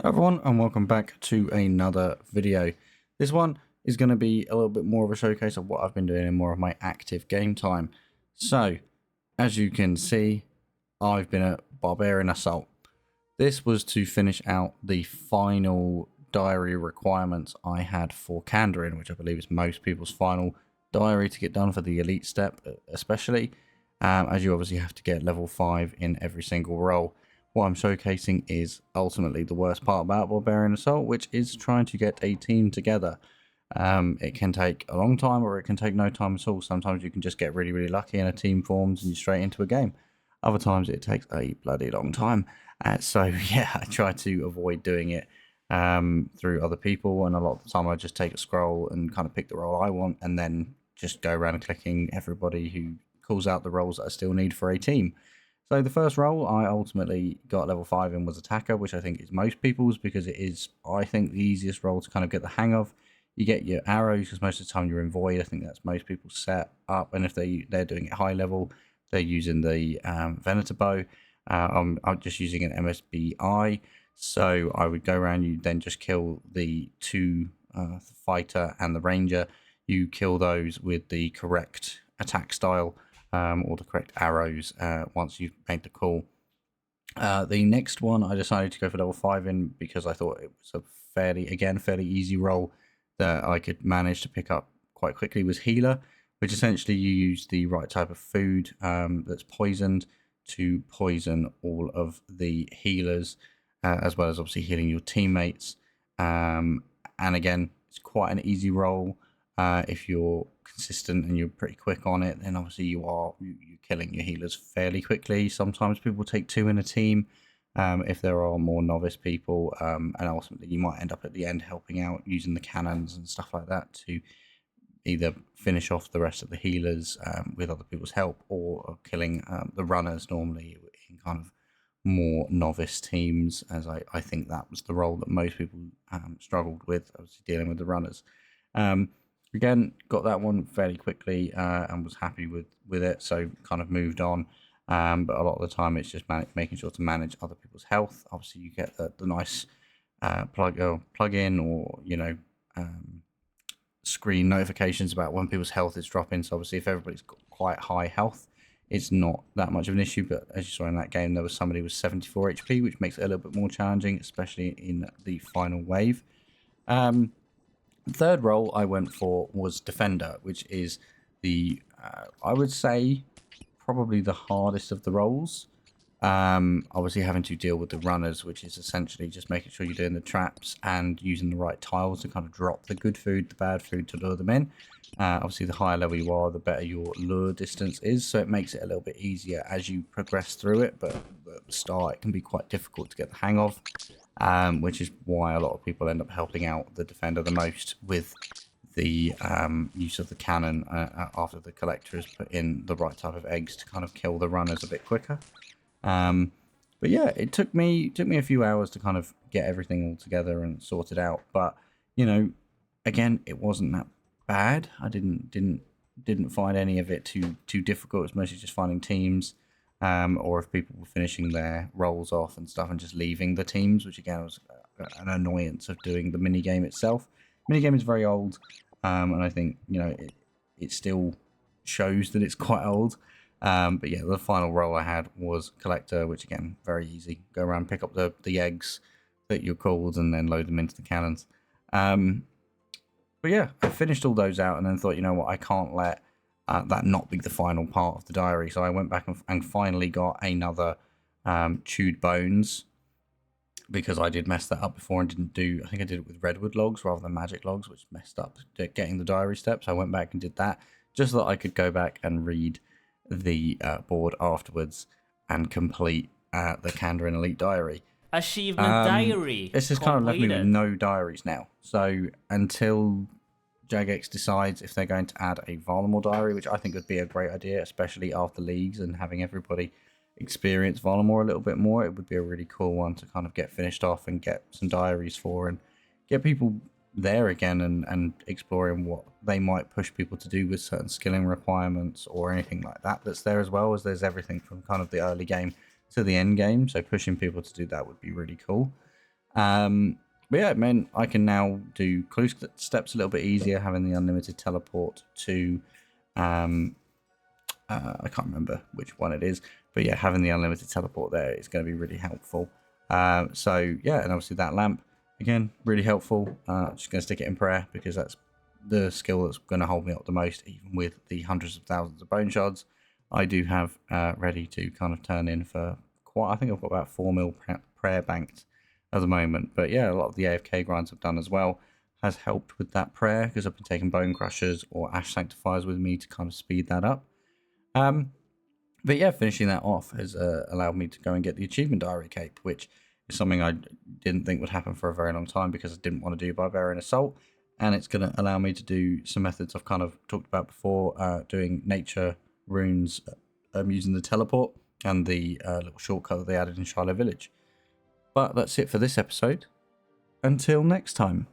Hello everyone, and welcome back to another video. This one is going to be a little bit more of a showcase of what I've been doing in more of my active game time. So, as you can see, I've been at Barbarian Assault. This was to finish out the final diary requirements I had for Kandarin, which I believe is most people's final diary to get done for the elite step, especially, as you obviously have to get level 5 in every single role. What I'm showcasing is ultimately the worst part about Barbarian Assault, which is trying to get a team together. It can take a long time or it can take no time at all. Sometimes you can just get really, really lucky and a team forms and you're straight into a game. Other times it takes a bloody long time. So yeah, I try to avoid doing it through other people, and a lot of the time I just take a scroll and kind of pick the role I want and then just go around clicking everybody who calls out the roles that I still need for a team. So the first role I ultimately got level 5 in was attacker, which I think is most people's because it is, I think, the easiest role to kind of get the hang of. You get your arrows because most of the time you're in void. I think that's most people's set up, and if they're doing it high level, they're using the Venator bow. I'm just using an MSBI, so I would go around. You then just kill the two fighter and the ranger. You kill those with the correct attack style. Or the correct arrows once you've made the call. The next one I decided to go for level 5 in because I thought it was a fairly easy role that I could manage to pick up quite quickly was healer, which essentially you use the right type of food that's poisoned to poison all of the healers, as well as obviously healing your teammates. And again, it's quite an easy role. If you're consistent and you're pretty quick on it, then obviously you're killing your healers fairly quickly. Sometimes people take 2 in a team if there are more novice people, and ultimately you might end up at the end helping out using the cannons and stuff like that to either finish off the rest of the healers with other people's help, or killing the runners normally in kind of more novice teams, as I think that was the role that most people struggled with, obviously dealing with the runners. Again, got that one fairly quickly and was happy with it, so kind of moved on. But a lot of the time, it's just making sure to manage other people's health. Obviously, you get the nice plug in, or screen notifications about when people's health is dropping. So obviously, if everybody's got quite high health, it's not that much of an issue. But as you saw in that game, there was somebody with 74 HP, which makes it a little bit more challenging, especially in the final wave. The third role I went for was Defender, which is I would say, probably the hardest of the roles. Obviously having to deal with the runners, which is essentially just making sure you're doing the traps and using the right tiles to kind of drop the good food, the bad food to lure them in. Obviously the higher level you are, the better your lure distance is, so it makes it a little bit easier as you progress through it, but at the start it can be quite difficult to get the hang of. Which is why a lot of people end up helping out the defender the most with the use of the cannon after the collector has put in the right type of eggs to kind of kill the runners a bit quicker. But yeah, it took me a few hours to kind of get everything all together and sorted out. But again, it wasn't that bad. I didn't find any of it too difficult. It's mostly just finding teams. Or if people were finishing their roles off and stuff and just leaving the teams, which again was an annoyance of doing the minigame itself. Minigame is very old, and I think it still shows that it's quite old. But yeah, the final role I had was collector, which again, very easy. Go around, pick up the eggs that you're called, and then load them into the cannons. But yeah, I finished all those out and then thought, you know what, I can't let that not be the final part of the diary. So I went back and finally got another chewed bones, because I did mess that up before and didn't do, I think I did it with redwood logs rather than magic logs, which messed up getting the diary steps. I went back and did that just so that I could go back and read the board afterwards and complete the Kandarin Elite Diary. Achievement diary. This has kind of left me with no diaries now. So until Jagex decides if they're going to add a Varlamore diary, which I think would be a great idea, especially after leagues and having everybody experience Varlamore a little bit more, it would be a really cool one to kind of get finished off and get some diaries for, and get people there again and exploring what they might push people to do with certain skilling requirements or anything like that that's there, as well as there's everything from kind of the early game to the end game. So pushing people to do that would be really cool. But yeah, it meant I can now do clue steps a little bit easier, having the unlimited teleport to I can't remember which one it is, but yeah, having the unlimited teleport there is going to be really helpful. So yeah, and obviously that lamp again, really helpful. I'm just going to stick it in prayer because that's the skill that's going to hold me up the most, even with the hundreds of thousands of bone shards I do have ready to kind of turn in for quite. I think I've got about 4 mil prayer banked at the moment. But yeah, a lot of the AFK grinds I've done as well has helped with that prayer because I've been taking bone crushers or ash sanctifiers with me to kind of speed that up. But yeah, finishing that off has allowed me to go and get the achievement diary cape, which is something I didn't think would happen for a very long time because I didn't want to do barbarian assault, and it's going to allow me to do some methods I've kind of talked about before, doing nature runes, using the teleport and the little shortcut that they added in Shiloh Village. But that's it for this episode. Until next time.